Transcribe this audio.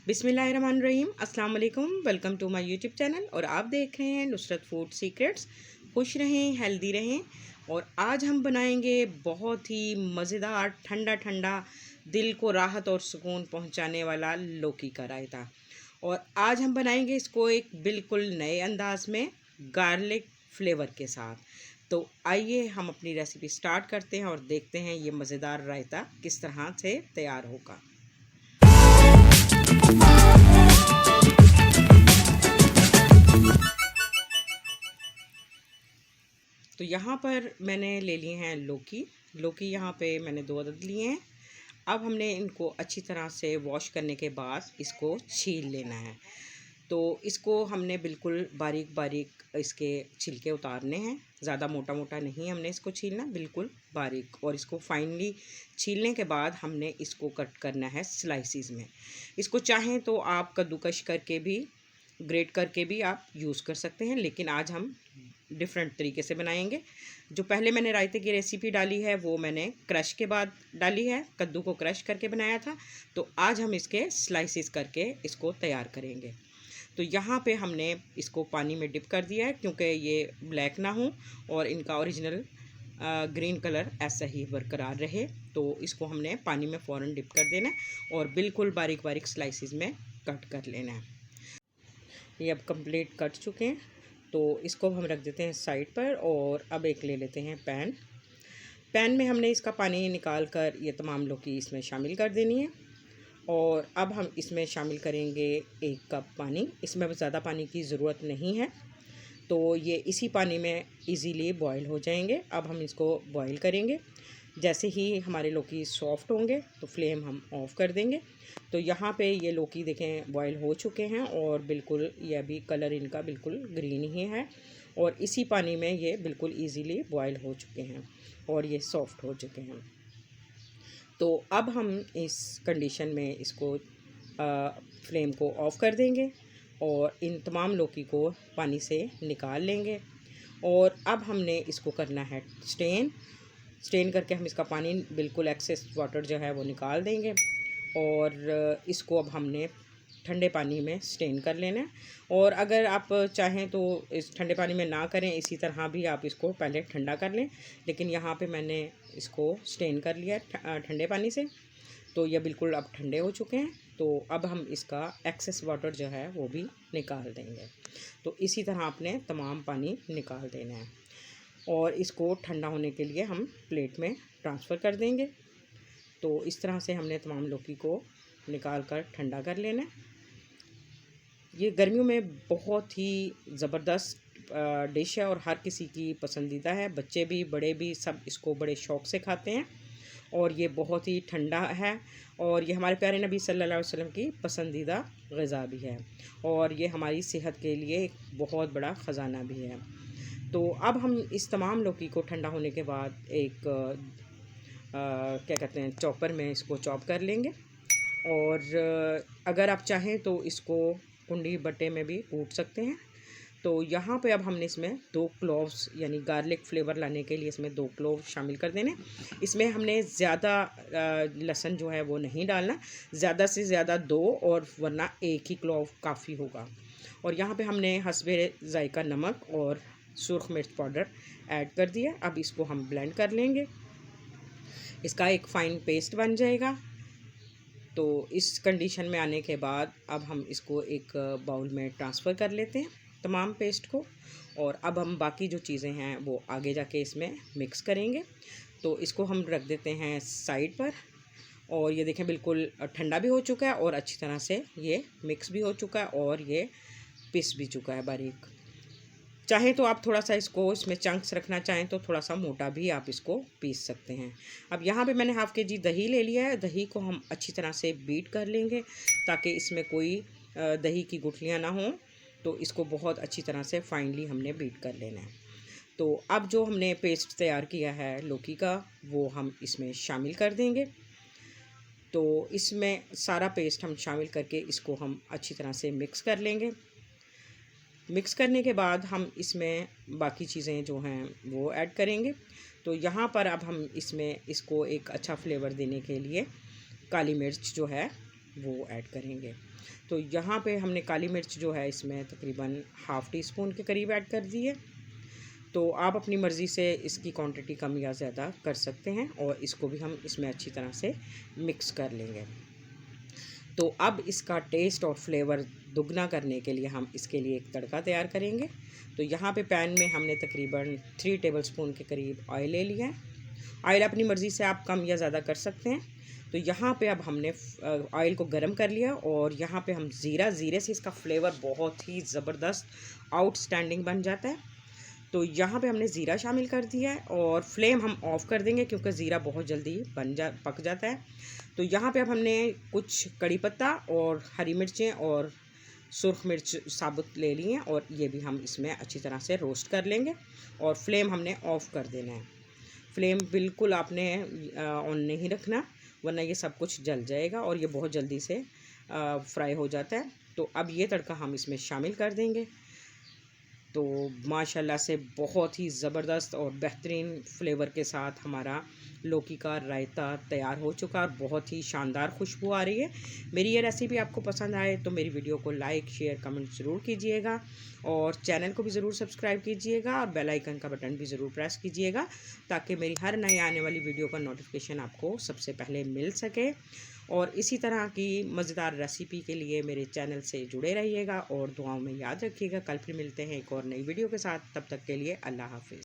बिस्मिल्लाहिर्रहमानिर्रहीम, अस्सलाम वालेकुम। Welcome to my YouTube channel और आप देख रहे हैं नुसरत फूड सीक्रेट्स। खुश रहें, हेल्दी रहें। और आज हम बनाएंगे बहुत ही मज़ेदार ठंडा ठंडा दिल को राहत और सुकून पहुंचाने वाला लौकी का रायता। और आज हम बनाएंगे इसको एक बिल्कुल नए अंदाज में गार्लिक फ्लेवर के साथ। तो आइए हम अपनी रेसिपी स्टार्ट करते हैं और देखते हैं ये मज़ेदार रायता किस तरह से तैयार होगा। तो यहाँ पर मैंने ले लिए हैं लौकी यहाँ पे मैंने 2 अदद लिए हैं। अब हमने इनको अच्छी तरह से वॉश करने के बाद इसको छील लेना है। तो इसको हमने बिल्कुल बारीक बारीक इसके छिलके उतारने हैं। ज़्यादा मोटा मोटा नहीं हमने इसको छीलना, बिल्कुल बारीक। और इसको फाइनली छीलने के बाद हमने इसको कट करना है स्लाइसिस में। इसको चाहें तो आप कद्दूकश करके भी, ग्रेट करके भी आप यूज़ कर सकते हैं, लेकिन आज हम डिफरेंट तरीके से बनाएंगे। जो पहले मैंने रायते की रेसिपी डाली है वो मैंने क्रश के बाद डाली है, कद्दू को क्रश करके बनाया था। तो आज हम इसके स्लाइसिस करके इसको तैयार करेंगे। तो यहाँ पे हमने इसको पानी में डिप कर दिया है क्योंकि ये ब्लैक ना हो और इनका ओरिजिनल ग्रीन कलर ऐसा ही बरकरार रहे। तो इसको हमने पानी में फ़ौरन डिप कर देना है और बिल्कुल बारीक बारीक स्लाइसिस में कट कर लेना है। ये अब कंप्लीट कट चुके हैं, तो इसको हम रख देते हैं साइड पर। और अब एक ले लेते हैं पैन में हमने इसका पानी निकाल कर ये तमाम लौकी इसमें शामिल कर देनी है। और अब हम इसमें शामिल करेंगे 1 कप पानी। इसमें ज़्यादा पानी की ज़रूरत नहीं है, तो ये इसी पानी में इजीली बॉईल हो जाएंगे। अब हम इसको बॉईल करेंगे। जैसे ही हमारे लौकी सॉफ्ट होंगे तो फ्लेम हम ऑफ़ कर देंगे। तो यहाँ पे ये लौकी देखें बॉईल हो चुके हैं और बिल्कुल ये अभी कलर इनका बिल्कुल ग्रीन ही है। और इसी पानी में ये बिल्कुल इजीली बॉईल हो चुके हैं और ये सॉफ्ट हो चुके हैं। तो अब हम इस कंडीशन में इसको फ्लेम को ऑफ़ कर देंगे और इन तमाम लौकी को पानी से निकाल लेंगे। और अब हमने इसको करना है स्टेन करके हम इसका पानी बिल्कुल एक्सेस वाटर जो है वो निकाल देंगे। और इसको अब हमने ठंडे पानी में स्टेन कर लेना है। और अगर आप चाहें तो इस ठंडे पानी में ना करें, इसी तरह भी आप इसको पहले ठंडा कर लें, लेकिन यहाँ पे मैंने इसको स्टेन कर लिया ठंडे पानी से। तो ये बिल्कुल अब ठंडे हो चुके हैं। तो अब हम इसका एक्सेस वाटर जो है वो भी निकाल देंगे। तो इसी तरह आपने तमाम पानी निकाल देना है और इसको ठंडा होने के लिए हम प्लेट में ट्रांसफ़र कर देंगे। तो इस तरह से हमने तमाम लौकी को निकाल कर ठंडा कर लेना है। ये गर्मियों में बहुत ही ज़बरदस्त डिश है और हर किसी की पसंदीदा है। बच्चे भी, बड़े भी, सब इसको बड़े शौक़ से खाते हैं। और ये बहुत ही ठंडा है और ये हमारे प्यारे नबी सल्लल्लाहु अलैहि वसल्लम की पसंदीदा ग़िज़ा भी है और ये हमारी सेहत के लिए एक बहुत बड़ा ख़जाना भी है। तो अब हम इस तमाम लौकी को ठंडा होने के बाद एक क्या कहते हैं, चॉपर में इसको चॉप कर लेंगे। और अगर आप चाहें तो इसको कुंडी बट्टे में भी कूट सकते हैं। तो यहाँ पे अब हमने इसमें 2 क्लोव्स यानी गार्लिक फ्लेवर लाने के लिए इसमें 2 क्लोव शामिल कर देने। इसमें हमने ज़्यादा लहसुन जो है वो नहीं डालना, ज़्यादा से ज़्यादा 2 और वरना 1 ही क्लोव काफ़ी होगा। और यहाँ पे हमने हस्बे ज़ायका नमक और सुर्ख मिर्च पाउडर ऐड कर दिया। अब इसको हम ब्लेंड कर लेंगे, इसका एक फ़ाइन पेस्ट बन जाएगा। तो इस कंडीशन में आने के बाद अब हम इसको एक बाउल में ट्रांसफ़र कर लेते हैं तमाम पेस्ट को। और अब हम बाकी जो चीज़ें हैं वो आगे जाके इसमें मिक्स करेंगे। तो इसको हम रख देते हैं साइड पर। और ये देखें बिल्कुल ठंडा भी हो चुका है और अच्छी तरह से ये मिक्स भी हो चुका है और ये पिस भी चुका है बारीक। चाहे तो आप थोड़ा सा इसको इसमें चंक्स रखना चाहें तो थोड़ा सा मोटा भी आप इसको पीस सकते हैं। अब यहाँ पे मैंने हाफ़ kg दही ले लिया है। दही को हम अच्छी तरह से बीट कर लेंगे ताकि इसमें कोई दही की गुठलियाँ ना हों। तो इसको बहुत अच्छी तरह से फाइनली हमने बीट कर लेना है। तो अब जो हमने पेस्ट तैयार किया है लौकी का वो हम इसमें शामिल कर देंगे। तो इसमें सारा पेस्ट हम शामिल करके इसको हम अच्छी तरह से मिक्स कर लेंगे। मिक्स करने के बाद हम इसमें बाकी चीज़ें जो हैं वो ऐड करेंगे। तो यहाँ पर अब हम इसमें इसको एक अच्छा फ्लेवर देने के लिए काली मिर्च जो है वो ऐड करेंगे। तो यहाँ पे हमने काली मिर्च जो है इसमें तकरीबन हाफ़ टी स्पून के करीब ऐड कर दी है। तो आप अपनी मर्ज़ी से इसकी क्वांटिटी कम या ज़्यादा कर सकते हैं और इसको भी हम इसमें अच्छी तरह से मिक्स कर लेंगे। तो अब इसका टेस्ट और फ्लेवर दुगना करने के लिए हम इसके लिए एक तड़का तैयार करेंगे। तो यहाँ पे पैन में हमने तकरीबन 3 टेबलस्पून के करीब ऑयल ले लिया है। ऑयल अपनी मर्ज़ी से आप कम या ज़्यादा कर सकते हैं। तो यहाँ पे अब हमने ऑयल को गरम कर लिया और यहाँ पे हम ज़ीरे से इसका फ्लेवर बहुत ही ज़बरदस्त आउटस्टैंडिंग बन जाता है। तो यहाँ पे हमने ज़ीरा शामिल कर दिया है और फ्लेम हम ऑफ़ कर देंगे क्योंकि ज़ीरा बहुत जल्दी पक जाता है। तो यहाँ पे अब हमने कुछ कड़ी पत्ता और हरी मिर्चें और सुर्ख मिर्च साबुत ले लिए हैं और ये भी हम इसमें अच्छी तरह से रोस्ट कर लेंगे और फ्लेम हमने ऑफ़ कर देना है। फ्लेम बिल्कुल आपने ऑन नहीं रखना, वरना ये सब कुछ जल जाएगा और ये बहुत जल्दी से फ्राई हो जाता है। तो अब ये तड़का हम इसमें शामिल कर देंगे। तो माशाल्लाह से बहुत ही ज़बरदस्त और बेहतरीन फ्लेवर के साथ हमारा लौकी का रायता तैयार हो चुका है और बहुत ही शानदार खुशबू आ रही है। मेरी ये रेसिपी आपको पसंद आए तो मेरी वीडियो को लाइक, शेयर, कमेंट ज़रूर कीजिएगा और चैनल को भी ज़रूर सब्सक्राइब कीजिएगा और बेल आइकन का बटन भी ज़रूर प्रेस कीजिएगा ताकि मेरी हर नई आने वाली वीडियो का नोटिफिकेशन आपको सबसे पहले मिल सके। और इसी तरह की मज़ेदार रेसिपी के लिए मेरे चैनल से जुड़े रहिएगा और दुआओं में याद रखिएगा। कल फिर मिलते हैं एक और नई वीडियो के साथ, तब तक के लिए अल्लाह हाफ़िज़।